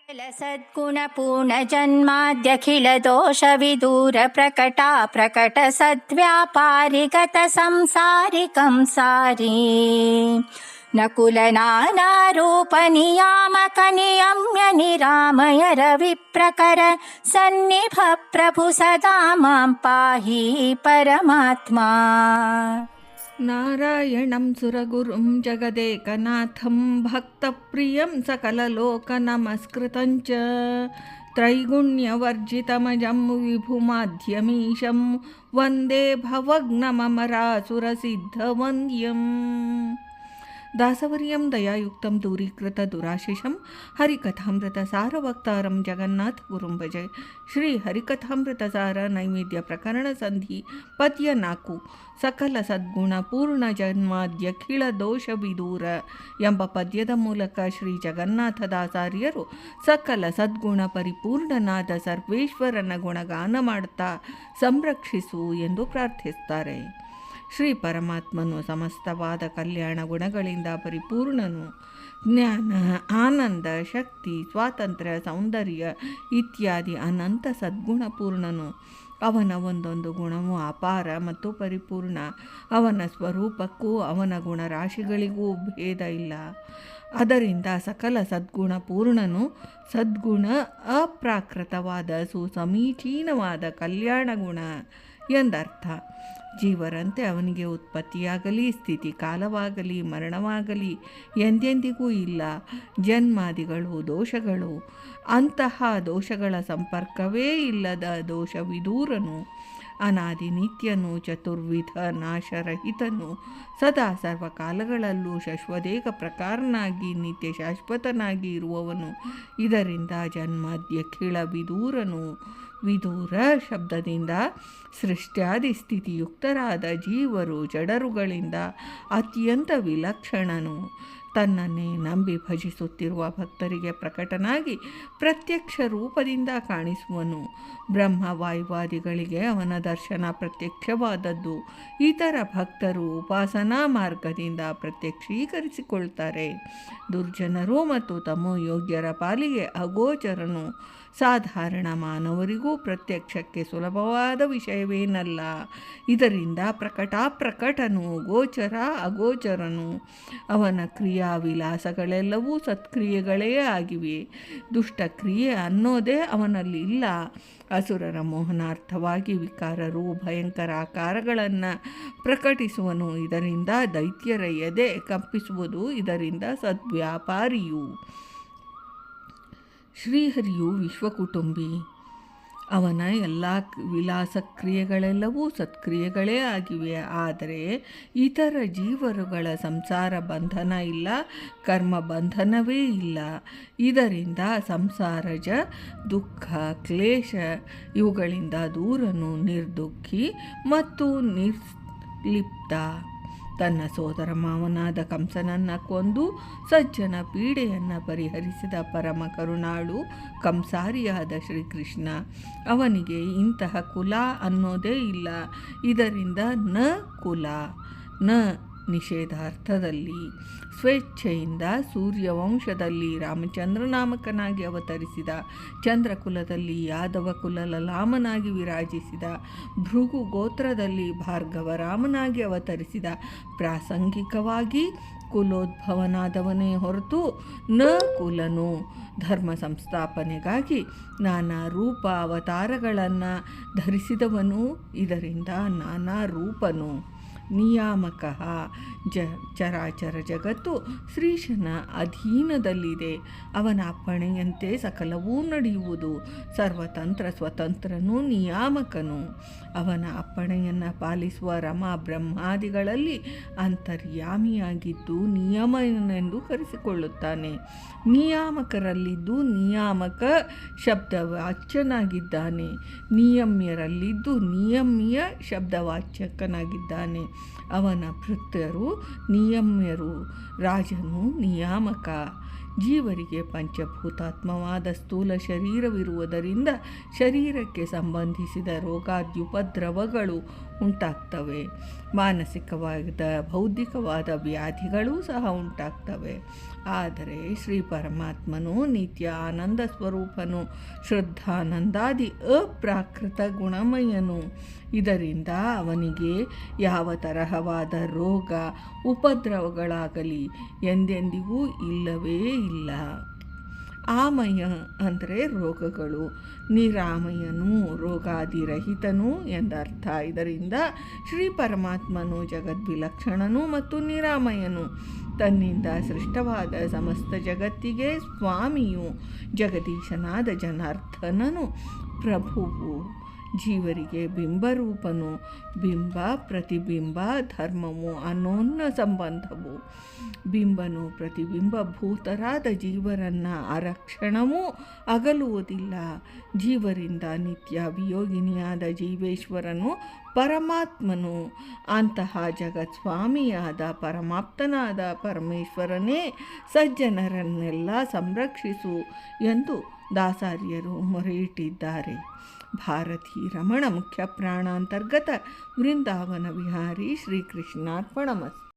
सद्गुणपूर्णजन्माद्यखिलदोषविदूरप्रकटा प्रकटसद्व्यापारिगतसंसारिकंसारी न कुलनानारूपनियामकनियम्य निरामय रविप्रकर सन्निभ प्रभु सदा मां पाहि परमात्मा। ನಾರಾಯಣಂ ಸುರಗುರುಂ ಜಗದೇಕನಾಥಂ ಭಕ್ತಪ್ರಿಯಂ ಸಕಲಲೋಕನಮಸ್ಕೃತಂಚ ತ್ರೈಗುಣ್ಯವರ್ಜಿತಮಜಂ ವಿಭುಮಾಧ್ಯಮೀಶಂ ವಂದೇ ಭವಗ್ನಮಮರಾಸುರಸಿದ್ಧವಂದ್ಯಂ ದಾಸವರ್ಯಂ ದಯಾಯುಕ್ತಂ ದೂರೀಕೃತ ದುರಾಶಿಷಂ ಹರಿಕಥಾಮೃತ ಸಾರವಕ್ತಾರಂ ಜಗನ್ನಾಥ ಗುರುಂ ಭಜೆ. ಶ್ರೀ ಹರಿಕಥಾಮೃತ ಸಾರ ನೈವೇದ್ಯ ಪ್ರಕರಣ ಸಂಧಿ ಪದ್ಯ 4 ಸಕಲ ಸದ್ಗುಣ ಪೂರ್ಣ ಜನ್ಮಾದ್ಯಖಿಳ ದೋಷ ವಿದೂರ ಎಂಬ ಪದ್ಯದ ಮೂಲಕ ಶ್ರೀ ಜಗನ್ನಾಥದಾಸಾರ್ಯರು ಸಕಲ ಸದ್ಗುಣ ಪರಿಪೂರ್ಣನಾದ ಸರ್ವೇಶ್ವರನ ಗುಣಗಾನ ಮಾಡುತ್ತಾ ಸಂರಕ್ಷಿಸು ಎಂದು ಪ್ರಾರ್ಥಿಸುತ್ತಾರೆ. ಶ್ರೀ ಪರಮಾತ್ಮನು ಸಮಸ್ತವಾದ ಕಲ್ಯಾಣ ಗುಣಗಳಿಂದ ಪರಿಪೂರ್ಣನು. ಜ್ಞಾನ, ಆನಂದ, ಶಕ್ತಿ, ಸ್ವಾತಂತ್ರ್ಯ, ಸೌಂದರ್ಯ ಇತ್ಯಾದಿ ಅನಂತ ಸದ್ಗುಣಪೂರ್ಣನು. ಅವನ ಒಂದೊಂದು ಗುಣವೂ ಅಪಾರ ಮತ್ತು ಪರಿಪೂರ್ಣ. ಅವನ ಸ್ವರೂಪಕ್ಕೂ ಅವನ ಗುಣರಾಶಿಗಳಿಗೂ ಭೇದ ಇಲ್ಲ. ಅದರಿಂದ ಸಕಲ ಸದ್ಗುಣ ಪೂರ್ಣನು. ಸದ್ಗುಣ ಅಪ್ರಾಕೃತವಾದ ಸುಸಮೀಚೀನವಾದ ಕಲ್ಯಾಣ ಗುಣ ಎಂದರ್ಥ. ಜೀವರಂತೆ ಅವನಿಗೆ ಉತ್ಪತ್ತಿಯಾಗಲಿ ಸ್ಥಿತಿ ಕಾಲವಾಗಲಿ ಮರಣವಾಗಲಿ ಎಂದೆಂದಿಗೂ ಇಲ್ಲ. ಜನ್ಮಾದಿಗಳು ದೋಷಗಳು, ಅಂತಹ ದೋಷಗಳ ಸಂಪರ್ಕವೇ ಇಲ್ಲದ ದೋಷವಿದೂರನು. ಅನಾದಿ ನಿತ್ಯನು, ಚತುರ್ವಿಧ ನಾಶರಹಿತನು, ಸದಾ ಸರ್ವಕಾಲಗಳಲ್ಲೂ ಶಶ್ವದೇಕ ಪ್ರಕಾರನಾಗಿ ನಿತ್ಯ ಶಾಶ್ವತನಾಗಿ ಇರುವವನು. ಇದರಿಂದ ಜನ್ಮಾದ್ಯಖಿಳ ವಿದೂರನು. ವಿದೂರ ಶಬ್ದದಿಂದ ಸೃಷ್ಟ್ಯಾದಿ ಸ್ಥಿತಿಯುಕ್ತರಾದ ಜೀವರು ಜಡರುಗಳಿಂದ ಅತ್ಯಂತ ವಿಲಕ್ಷಣನು. ತನ್ನನ್ನೇ ನಂಬಿ ಭಜಿಸುತ್ತಿರುವ ಭಕ್ತರಿಗೆ ಪ್ರಕಟನಾಗಿ ಪ್ರತ್ಯಕ್ಷ ರೂಪದಿಂದ ಕಾಣಿಸುವನು. ಬ್ರಹ್ಮ ವಾಯುವಾದಿಗಳಿಗೆ ಅವನ ದರ್ಶನ ಪ್ರತ್ಯಕ್ಷವಾದದ್ದು. ಇತರ ಭಕ್ತರು ಉಪಾಸನಾ ಮಾರ್ಗದಿಂದ ಪ್ರತ್ಯಕ್ಷೀಕರಿಸಿಕೊಳ್ತಾರೆ. ದುರ್ಜನರು ಮತ್ತು ತಮೋಯೋಗ್ಯರ ಪಾಲಿಗೆ ಅಗೋಚರನು. ಸಾಧಾರಣ ಮಾನವರಿಗೂ ಪ್ರತ್ಯಕ್ಷಕ್ಕೆ ಸುಲಭವಾದ ವಿಷಯವೇನಲ್ಲ. ಇದರಿಂದ ಪ್ರಕಟನು, ಗೋಚರ ಅಗೋಚರನು. ಅವನ ಕ್ರಿಯಾ ವಿಲಾಸಗಳೆಲ್ಲವೂ ಸತ್ಕ್ರಿಯೆಗಳೇ ಆಗಿವೆ. ದುಷ್ಟಕ್ರಿಯೆ ಅನ್ನೋದೇ ಅವನಲ್ಲಿ ಇಲ್ಲ. ಅಸುರರ ಮೋಹನಾರ್ಥವಾಗಿ ವಿಕಾರರು ಭಯಂಕರ ಆಕಾರಗಳನ್ನು ಪ್ರಕಟಿಸುವನು. ಇದರಿಂದ ದೈತ್ಯರ ಎದೆ ಕಂಪಿಸುವುದು. ಇದರಿಂದ ಸದ್ವ್ಯಾಪಾರಿಯು. ಶ್ರೀಹರಿಯು ವಿಶ್ವಕುಟುಂಬಿ. ಅವನ ಎಲ್ಲ ವಿಲಾಸ ಕ್ರಿಯೆಗಳೆಲ್ಲವೂ ಸತ್ಕ್ರಿಯೆಗಳೇ ಆಗಿವೆ. ಆದರೆ ಇತರ ಜೀವರುಗಳ ಸಂಸಾರ ಬಂಧನ ಇಲ್ಲ, ಕರ್ಮ ಬಂಧನವೇ ಇಲ್ಲ. ಇದರಿಂದ ಸಂಸಾರಜ ದುಃಖ ಕ್ಲೇಶ ಇವುಗಳಿಂದ ದೂರನು, ನಿರ್ದುಃಖಿ ಮತ್ತು ನಿರ್ಲಿಪ್ತ. ತನ್ನ ಸೋದರ ಮಾವನಾದ ಕಂಸನನ್ನು ಕೊಂದು ಸಜ್ಜನ ಪೀಡೆಯನ್ನು ಪರಿಹರಿಸಿದ ಪರಮ ಕರುಣಾಳು ಕಂಸಾರಿಯಾದ ಶ್ರೀಕೃಷ್ಣ. ಅವನಿಗೆ ಇಂತಹ ಕುಲ ಅನ್ನೋದೇ ಇಲ್ಲ. ಇದರಿಂದ ನ ಕುಲ, ನ ನಿಷೇಧಾರ್ಥದಲ್ಲಿ ಸ್ವೇಚ್ಛೆಯಿಂದ ಸೂರ್ಯವಂಶದಲ್ಲಿ ರಾಮಚಂದ್ರ ನಾಮಕನಾಗಿ ಅವತರಿಸಿದ, ಚಂದ್ರಕುಲದಲ್ಲಿ ಯಾದವ ಕುಲ ಲಲಾಮನಾಗಿ ವಿರಾಜಿಸಿದ, ಭೃಗು ಗೋತ್ರದಲ್ಲಿ ಭಾರ್ಗವರಾಮನಾಗಿ ಅವತರಿಸಿದ, ಪ್ರಾಸಂಗಿಕವಾಗಿ ಕುಲೋದ್ಭವನಾದವನೇ ಹೊರತು ನ ಕುಲನು. ಧರ್ಮ ಸಂಸ್ಥಾಪನೆಗಾಗಿ ನಾನಾ ರೂಪ ಅವತಾರಗಳನ್ನು ಧರಿಸಿದವನು. ಇದರಿಂದ ನಾನಾ ರೂಪನು. ನಿಯಾಮಕ ಚರಾಚರ ಜಗತ್ತು ಶ್ರೀಶನ ಅಧೀನದಲ್ಲಿದೆ. ಅವನ ಅಪ್ಪಣೆಯಂತೆ ಸಕಲವೂ ನಡೆಯುವುದು. ಸರ್ವತಂತ್ರ ಸ್ವತಂತ್ರನು, ನಿಯಾಮಕನು. ಅವನ ಅಪ್ಪಣೆಯನ್ನು ಪಾಲಿಸುವ ರಮ ಬ್ರಹ್ಮಾದಿಗಳಲ್ಲಿ ಅಂತರ್ಯಾಮಿಯಾಗಿದ್ದು ನಿಯಮನೆಂದು ಕರೆಸಿಕೊಳ್ಳುತ್ತಾನೆ. ನಿಯಾಮಕರಲ್ಲಿದ್ದು ನಿಯಾಮಕ ಶಬ್ದವಾಚ್ಯನಾಗಿದ್ದಾನೆ. ನಿಯಮ್ಯರಲ್ಲಿದ್ದು ನಿಯಮ್ಯ ಶಬ್ದವಾಚ್ಯಕನಾಗಿದ್ದಾನೆ. ಅವನ ಭೃತ್ಯರು ನಿಯಮ್ಯರು, ರಾಜನು ನಿಯಾಮಕ. ಜೀವರಿಗೆ ಪಂಚಭೂತಾತ್ಮವಾದ ಸ್ಥೂಲ ಶರೀರವಿರುವುದರಿಂದ ಶರೀರಕ್ಕೆ ಸಂಬಂಧಿಸಿದ ರೋಗಾದ್ಯುಪದ್ರವಗಳು ಉಂಟಾಗ್ತವೆ. ಮಾನಸಿಕವಾದ ಬೌದ್ಧಿಕವಾದ ವ್ಯಾಧಿಗಳೂ ಸಹ ಉಂಟಾಗ್ತವೆ. ಆದರೆ ಶ್ರೀ ಪರಮಾತ್ಮನು ನಿತ್ಯ ಆನಂದ ಸ್ವರೂಪನು, ಶ್ರದ್ಧಾನಂದಾದಿ ಅಪ್ರಾಕೃತ ಗುಣಮಯನು. ಇದರಿಂದ ಅವನಿಗೆ ಯಾವ ತರಹವಾದ ರೋಗ ಉಪದ್ರವಗಳಾಗಲಿ ಎಂದೆಂದಿಗೂ ಇಲ್ಲವೇ ಇಲ್ಲ. ಆಮಯ ಅಂದರೆ ರೋಗಗಳು, ನಿರಾಮಯನು ರೋಗಾದಿರಹಿತನು ಎಂದರ್ಥ. ಇದರಿಂದ ಶ್ರೀ ಪರಮಾತ್ಮನು ಜಗದ್ವಿಲಕ್ಷಣನು ಮತ್ತು ನಿರಾಮಯನು. ತನ್ನಿಂದ ಸೃಷ್ಟವಾದ ಸಮಸ್ತ ಜಗತ್ತಿಗೆ ಸ್ವಾಮಿಯು, ಜಗದೀಶನಾದ ಜನಾರ್ದನನು ಪ್ರಭುವು, ಜೀವರಿಗೆ ಬಿಂಬರೂಪನು. ಬಿಂಬ ಪ್ರತಿಬಿಂಬ ಧರ್ಮವು ಅನೋನ್ಯ ಸಂಬಂಧವು. ಬಿಂಬನು ಪ್ರತಿಬಿಂಬಭೂತರಾದ ಜೀವರನ್ನು ಅರಕ್ಷಣವೂ ಅಗಲುವುದಿಲ್ಲ. ಜೀವರಿಂದ ನಿತ್ಯ ವಿಯೋಗಿನಿಯಾದ ಜೀವೇಶ್ವರನು ಪರಮಾತ್ಮನು. ಅಂತಹ ಜಗತ್ಸ್ವಾಮಿಯಾದ ಪರಮಾಪ್ತನಾದ ಪರಮೇಶ್ವರನೇ ಸಜ್ಜನರನ್ನೆಲ್ಲ ಸಂರಕ್ಷಿಸು ಎಂದು ದಾಸಾರ್ಯರು ಮೊರೆಯಿಟ್ಟಿದ್ದಾರೆ. ಭಾರತೀ ರಮಣ ಮುಖ್ಯ ಪ್ರಾಣಾಂತರ್ಗತ ವೃಂದಾವನ ವಿಹಾರಿ ಶ್ರೀಕೃಷ್ಣಾರ್ಪಣಮಸ್ತು.